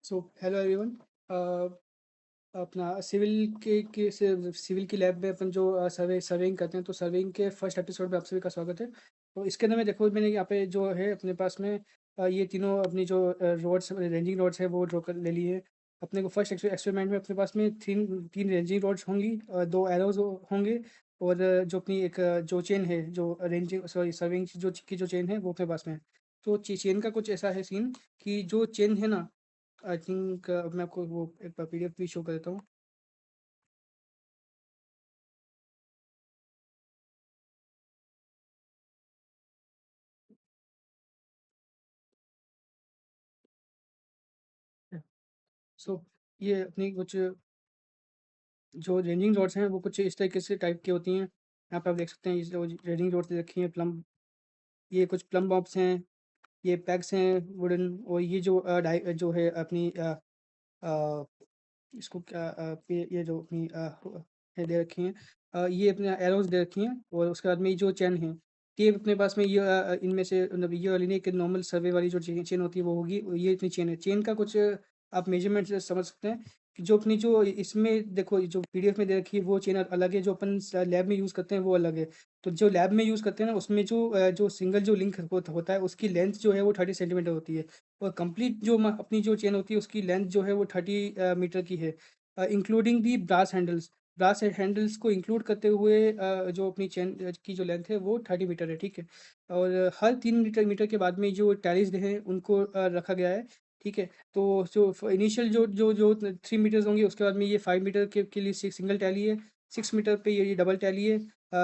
So hello everyone. अपना civil की lab में अपन जो सर्वेइंग करते हैं, तो सर्वेइंग के फर्स्ट एपिसोड में आप सभी का स्वागत है। तो इसके अंदर में देखो, मैंने यहाँ पे जो है अपने पास में ये तीनों अपनी जो रोड्स रेंजिंग रोड्स है वो ड्रॉ कर ले ली है। अपने को फर्स्ट एक्सपेरिमेंट में अपने पास में तीन तीन रेंजिंग रोड्स होंगी, दो एरोज होंगे, और जो अपनी एक जो चेन है, जो रेंजिंग सॉरी सर्विंग जो चेन है वो अपने पास में है। तो चेन का कुछ ऐसा है सीन कि जो चेन है ना, आई थिंक मैं आपको वो एक बार पीडीएफ भी शो कर देता हूँ। सो ये अपनी कुछ जो रेंजिंग रॉड्स हैं वो कुछ इस तरीके से टाइप की होती हैं। यहाँ पे आप देख सकते हैं, ये जो रेंजिंग रॉड्स रखी हैं प्लम, ये कुछ प्लम बॉब्स हैं, ये पैक्स हैं वुडन, और ये जो जो है अपनी अ, इसको क्या ये जो अपनी है दे रखी हैं, ये अपने एरोज दे रखी हैं, और उसके बाद में ये जो चेन है, ये अपने पास में ये इनमें से मतलब ये वाली नहीं कि नॉर्मल सर्वे वाली जो चेन चेन होती है वो होगी, ये इतनी चेन है। चेन का कुछ आप मेजरमेंट से समझ सकते हैं कि जो अपनी जो इसमें देखो, जो पीडीएफ में दे रखी है वो चेन अलग है, जो अपन लैब में यूज़ करते हैं वो अलग है। तो जो लैब में यूज़ करते हैं ना, उसमें जो सिंगल जो लिंक होता है, उसकी लेंथ जो है वो 30 सेंटीमीटर होती है, और कंप्लीट जो अपनी जो चेन होती है उसकी लेंथ जो है वो 30 मीटर की है, इंक्लूडिंग दी ब्रास हैंडल्स को इंक्लूड करते हुए जो अपनी चेन की जो लेंथ है वो 30 मीटर है, ठीक है। और हर 3 मीटर मीटर के बाद में जो टैलीज हैं उनको रखा गया है, ठीक है। तो जो इनिशियल जो 3 मीटर्स होंगे, उसके बाद में ये 5 मीटर के लिए सिंगल टैली है, 6 मीटर पे ये डबल टैली है,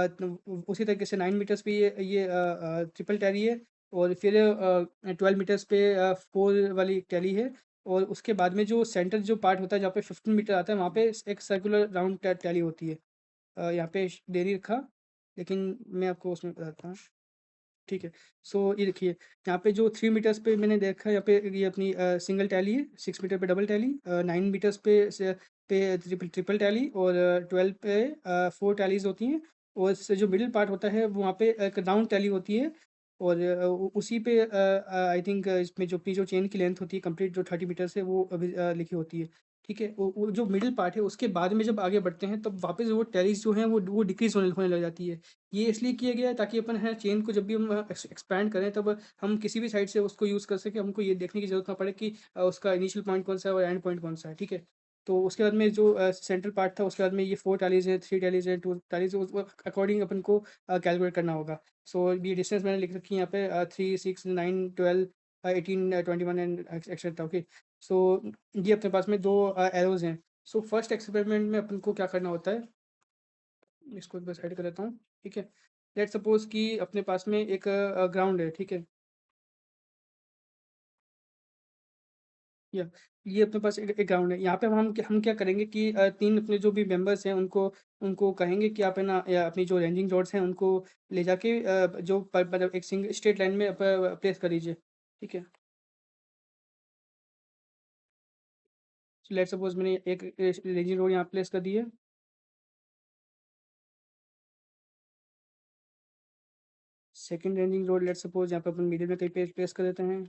तो उसी तरीके से 9 मीटर्स पे ये ट्रिपल टैली है, और फिर 12 मीटर्स पे फोर वाली टैली है। और उसके बाद में जो सेंटर जो पार्ट होता है, जहाँ पे 15 मीटर आता है, वहाँ पे एक सर्कुलर राउंड टैली होती है। यहाँ पे दे नहीं रखा, लेकिन मैं आपको उसमें बताता हूँ, ठीक है। सो ये देखिए, यहाँ पे जो 3 मीटर्स पे मैंने देखा है, यहाँ पे ये अपनी सिंगल टैली है, 6 मीटर पे डबल टैली, 9 मीटर्स पे ट्रिपल ट्रिपल टैली, और 12 पे फोर टैलीज होती हैं। और इससे जो मिडिल पार्ट होता है वहाँ पे एक राउंड टैली होती है, और उसी पे आई थिंक इसमें जो अपनी जो चेन की लेंथ होती है कंप्लीट जो 30 मीटर से वो अभी लिखी होती है, ठीक है। वो जो मिडिल पार्ट है, उसके बाद में जब आगे बढ़ते हैं तब वापस वो टैलीज जो हैं वो डिक्रीज होने होने लग जाती है। ये इसलिए किया गया है ताकि अपन है चेन को जब भी हम एक्सपैंड करें, तब हम किसी भी साइड से उसको यूज़ कर सकें, हमको ये देखने की ज़रूरत ना पड़े कि उसका इनिशियल पॉइंट कौन सा है और एंड पॉइंट कौन सा है, ठीक है। तो उसके बाद में जो सेंट्रल पार्ट था, उसके बाद में ये 4 टैलीज़ हैं, 3 टैलीज़ हैं, 2 टैलीज़, उस अकॉर्डिंग अपन को कैलकुलेट करना होगा। सो ये डिस्टेंस मैंने लिख रखी है यहाँ पे, 3, 6, 9, 12, 18, 21 एंड एक्सेट्रा, ओके। सो ये अपने पास में दो एरोज़ हैं। सो फर्स्ट एक्सपेरिमेंट में अपन को क्या करना होता है, इसको एक बार साइड कर देता हूँ, ठीक है। लेट्स सपोज कि अपने पास में एक ग्राउंड है, ठीक है। या ये अपने पास एक ग्राउंड है, यहाँ पे हम क्या करेंगे कि तीन अपने जो भी मेंबर्स हैं उनको उनको कहेंगे कि आप है ना, या अपनी जो रेंजिंग रोड्स हैं उनको ले जाके मतलब एक सिंगल स्ट्रेट लाइन में प्लेस कर दीजिए, ठीक है। लेट्स सपोज मैंने एक रेंजिंग रोड यहाँ प्लेस कर दी है। Second ranging road let's suppose यहाँ पे अपन मिडिल में कहीं पे प्लेस कर देते हैं।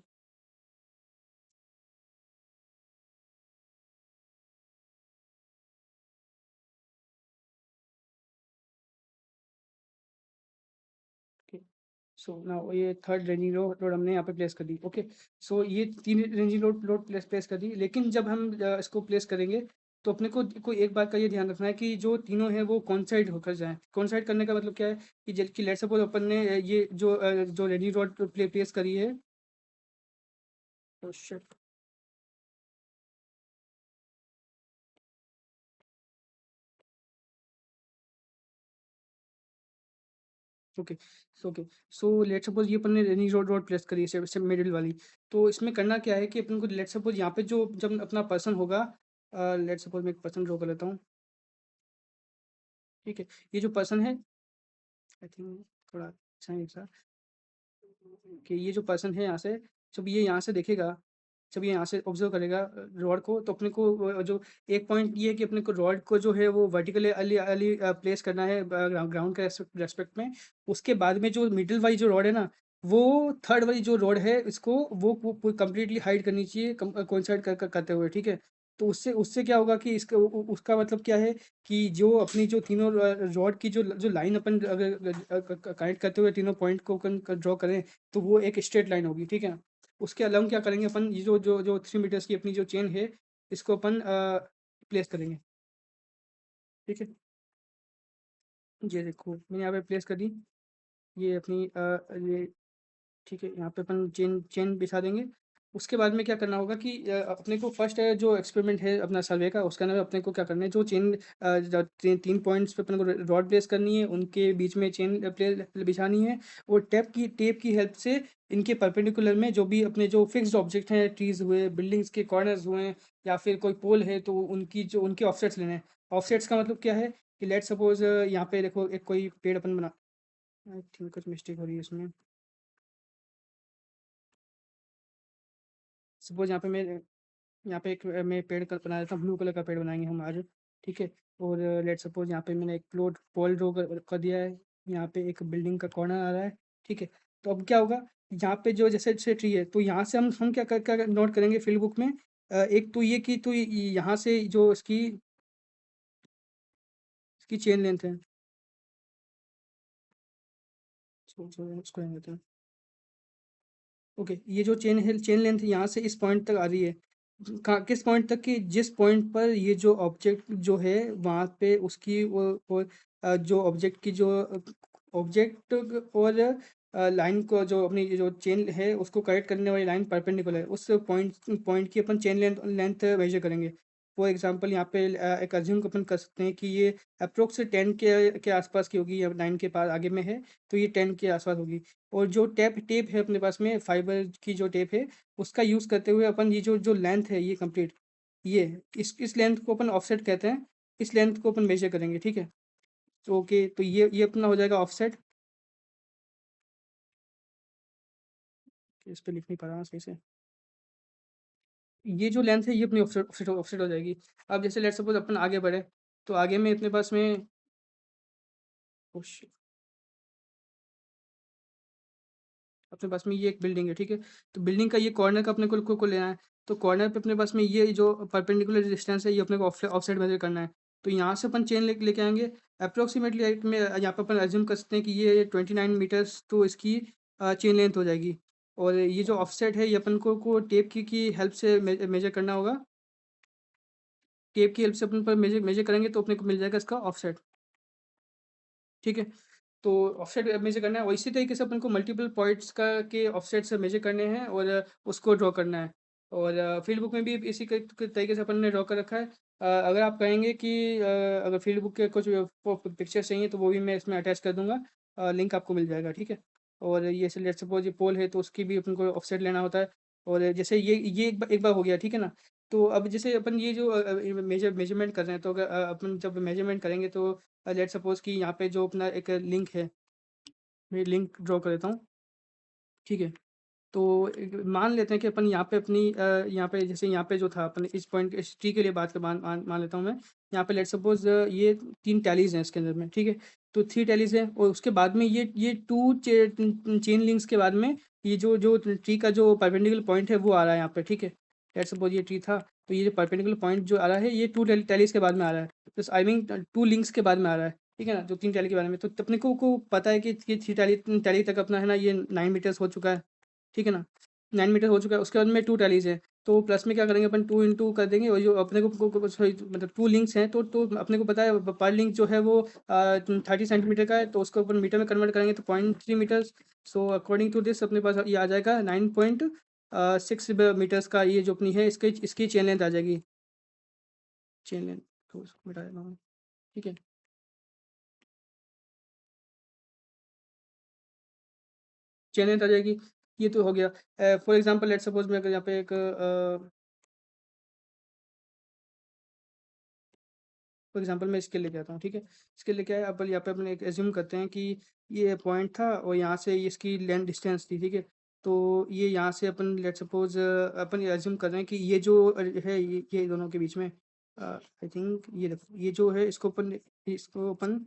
ओके, सो नाउ ये थर्ड रेंजिंग रोड हमने यहाँ पे प्लेस कर दी, ओके। सो ये तीन रेंजिंग रोड प्लेस प्लेस कर दी, लेकिन जब हम इसको प्लेस करेंगे, तो अपने को एक बात का ये ध्यान रखना है कि जो तीनों हैं वो कौन साइड होकर जाएं। कौन साइड करने का मतलब क्या है कि कि लेट्स सपोज अपन ने ये जो रेंजिंग रोड प्लेस करी है। Okay, okay. So let's suppose ये अपन ने रेंजिंग रोड प्लेस करी है, मिडिल वाली। तो इसमें करना क्या है कि अपन को लेट्स सपोज यहाँ पे जो जब अपना पर्सन होगा, लेट्स सपोज मैं एक पर्सन ड्रॉ कर लेता हूँ, ठीक है। ये जो पर्सन है, आई थिंक थोड़ा अच्छा है सा, कि ये जो पर्सन है यहाँ से, जब ये यहाँ से देखेगा, जब ये यहाँ से ऑब्जर्व करेगा रॉड को, तो अपने को जो एक पॉइंट ये है कि अपने को रॉड को जो है वो वर्टिकली अली अली प्लेस करना है ग्राउंड के रेस्पेक्ट में। उसके बाद में जो मिडिल वाली जो रॉड है ना, वो थर्ड वाली जो रॉड है इसको वो कंप्लीटली हाइड करनी चाहिए कोइंसाइड करते हुए, ठीक है। तो उससे उससे क्या होगा कि इसका उसका मतलब क्या है कि जो अपनी जो तीनों रॉड की जो जो लाइन अपन अगर कनेक्ट करते हुए तीनों पॉइंट को ड्रॉ करें तो वो एक स्ट्रेट लाइन होगी, ठीक है। उसके अलावा क्या करेंगे अपन, ये जो जो जो 3 मीटर्स की अपनी जो चेन है इसको अपन प्लेस करेंगे, ठीक है। ये देखो मैंने यहाँ पे प्लेस कर दी, ये अपनी ये ठीक है, यहाँ पे अपन चेन चेन बिछा देंगे। उसके बाद में क्या करना होगा कि अपने को फर्स्ट जो एक्सपेरिमेंट है अपना सर्वे का, उसके अंदर अपने को क्या करना है, जो चेन 3 पॉइंट्स पे अपने को रॉड प्लेस करनी है, उनके बीच में चेन प्ले बिछानी है और टेप की हेल्प से इनके परपेंडिकुलर में जो भी अपने जो फिक्स्ड ऑब्जेक्ट हैं, ट्रीज़ हुए, बिल्डिंग्स के कॉर्नर्स हुए या फिर कोई पोल है, तो उनकी जो उनके ऑफसेट्स लेने हैं। ऑफसेट्स का मतलब क्या है कि लेट्स सपोज़ यहाँ पे देखो एक कोई पेड़ अपन बना, आई थिंक कुछ मिस्टेक हो रही है इसमें। सपोज़ यहाँ पे एक मैं पेड़ का बना देता हूँ, ब्लू कलर का पेड़ बनाएँगे हम आज, ठीक है? और लेट्स सपोज़ यहाँ पे मैंने एक प्लॉट पोल ड्रॉ कर दिया है, यहाँ पे एक बिल्डिंग का कॉर्नर आ रहा है, ठीक है? तो अब क्या होगा, यहाँ पे जो जैसे-जैसे ट्री है, तो यहाँ से हम क्या नोट करेंगे फ़ील्ड बुक में, एक तो ये कि तो यहाँ से जो इसकी चेन लेंथ है, इसको रहने देते हैं। ओके, ये जो चेन लेंथ यहाँ से इस पॉइंट तक आ रही है, किस पॉइंट तक कि जिस पॉइंट पर ये जो ऑब्जेक्ट जो है वहाँ पे उसकी वो जो ऑब्जेक्ट की जो ऑब्जेक्ट और लाइन को जो अपनी जो चेन है उसको करेक्ट करने वाली लाइन परपेंडिकुलर है, उस पॉइंट पॉइंट की अपन चेन लेंथ लेंथ मेजर करेंगे। फॉर एग्जांपल यहाँ पे एक अज्यूम अपन कर सकते हैं कि ये अप्रोक्स 10 के आसपास की होगी या 9 के पास आगे में है, तो ये 10 के आसपास होगी। और जो टेप टेप है अपने पास में फाइबर की जो टेप है, उसका यूज़ करते हुए अपन ये जो जो लेंथ है ये कंप्लीट, ये इस लेंथ को अपन ऑफसेट कहते हैं, इस लेंथ को अपन मेजर करेंगे, ठीक है। तो ओके, तो ये अपना हो जाएगा ऑफसेट। इस पे लिख नहीं पा रहा हूँ सही से। ये जो लेंथ है ये अपनी ऑफसेट ऑफसेट ऑफसेट हो जाएगी। अब जैसे लेट्स सपोज अपन आगे बढ़े, तो आगे में अपने पास में अपने पास में ये एक बिल्डिंग है, ठीक है। तो बिल्डिंग का ये कॉर्नर का अपने को लेना है। तो कॉर्नर पे अपने पास में ये जो परपेंडिकुलर डिस्टेंस है ये अपने को ऑफसेट मेजर करना है। तो यहाँ से अपन चेन लेके आएंगे अप्रोक्सीमेटली में, यहाँ पे अपन एज्यूम कर सकते हैं कि ये 29 मीटर्स तो इसकी चेन लेंथ हो जाएगी। और ये जो ऑफसेट है ये अपन को टेप की हेल्प से मेजर करना होगा। टेप की हेल्प से अपन पर मेजर मेजर करेंगे तो अपने को मिल जाएगा इसका ऑफसेट, ठीक है। तो ऑफसेट मेजर करना है और इसी तरीके से अपन को मल्टीपल पॉइंट्स का के ऑफसेट से मेजर करने हैं और उसको ड्रॉ करना है। और फील्ड बुक में भी इसी के तरीके से अपन ने ड्रॉ कर रखा है। अगर आप कहेंगे कि अगर फील्ड बुक के कुछ पिक्चर्स चाहिए तो वो भी मैं इसमें अटैच कर दूंगा, लिंक आपको मिल जाएगा, ठीक है। और ये से लेट्स सपोज ये पोल है तो उसकी भी अपन को ऑफसेट लेना होता है। और जैसे ये एक बार हो गया, ठीक है ना। तो अब जैसे अपन ये जो मेजरमेंट कर रहे हैं, तो अगर अपन जब मेजरमेंट करेंगे तो लेट्स सपोज कि यहाँ पे जो अपना एक लिंक है, मैं लिंक ड्रॉ कर देता हूँ, ठीक है। तो मान लेते हैं कि अपन यहाँ पे अपनी यहाँ पे जैसे यहाँ पे जो था अपन इस पॉइंट इस ट्री के लिए बात कर मान लेता हूँ मैं। यहाँ पे लेट्स सपोज ये 3 टैलीज हैं इसके अंदर में, ठीक है। तो 3 टैलीज है और उसके बाद में ये चेन लिंक्स के बाद में ये जो जो ट्री का जो परपेंडिकुलर पॉइंट है वो आ रहा है यहाँ पे, ठीक है। लेट्स सपोज ये ट्री था, तो ये जो परपेंडिकुलर पॉइंट जो आ रहा है ये 2 टैलीज के बाद में आ रहा है, तो आई मीन 2 लिंक्स के बाद में आ रहा है, ठीक है ना। जो 3 टैली के बारे में तो अपने को पता है कि 3 टैली टैली तक अपना है ना ये 9 मीटर्स हो चुका है, ठीक है ना। 9 मीटर हो चुका है, उसके बाद में 2 टैलीज़ है, तो प्लस में क्या करेंगे अपन 2 इंटू कर देंगे और जो अपने को सॉरी मतलब 2 लिंक्स हैं तो अपने को पता है पर लिंक जो है वो 30 सेंटीमीटर का है, तो उसको अपन मीटर में कन्वर्ट करेंगे तो 0.3 metres. So according to this अपने पास ये आ जाएगा 9.6 मीटर्स का, ये जो अपनी है इसकी इसकी चेन लेंथ आ जाएगी। चेन लेंथ तो इसको मिटा देता हूँ, ठीक है। चेन लेंथ आ जाएगी, ये तो हो गया। फॉर एग्जांपल लेट्स सपोज मैं अगर यहाँ पे एक फॉर एग्जांपल मैं स्केल लेके आता हूँ, ठीक है। स्केल लेके आया, अब यहाँ पे अपन एक एज्यूम करते हैं कि ये पॉइंट था और यहाँ से ये इसकी लेंथ डिस्टेंस थी, ठीक है। तो ये यहाँ से अपन लेट सपोज अपन ये एज्यूम कर रहे हैं कि ये जो है ये दोनों के बीच में आई थिंक ये देखो ये जो है इसको अपन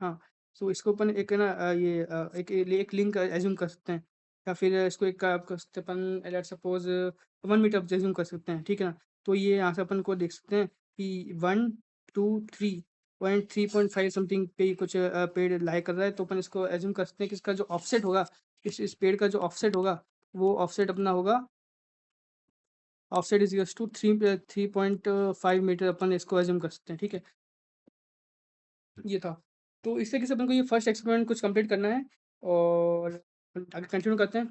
हाँ सो इसको अपन एक है ना एक लिंक एज़्यूम कर सकते हैं या फिर इसको एक आप कर सकते हैं अपन लेट्स सपोज़ 1 मीटर एज़्यूम कर सकते हैं, ठीक है ना? तो ये यहाँ से अपन को देख सकते हैं कि 1, 2, 3 पॉइंट 3.5 समथिंग पे ही कुछ पेड़ लाई कर रहा है, तो अपन इसको एज़्यूम कर सकते हैं कि इसका जो ऑफसेट होगा, इस पेड़ का जो ऑफसेट होगा, वो ऑफसेट अपना होगा offset is equals to 3.5 meter अपन इसको एज़्यूम कर सकते हैं, ठीक है? ये था। तो इस तरीके से अपन को ये फर्स्ट एक्सपेरिमेंट कुछ कंप्लीट करना है और आगे कंटिन्यू करते हैं।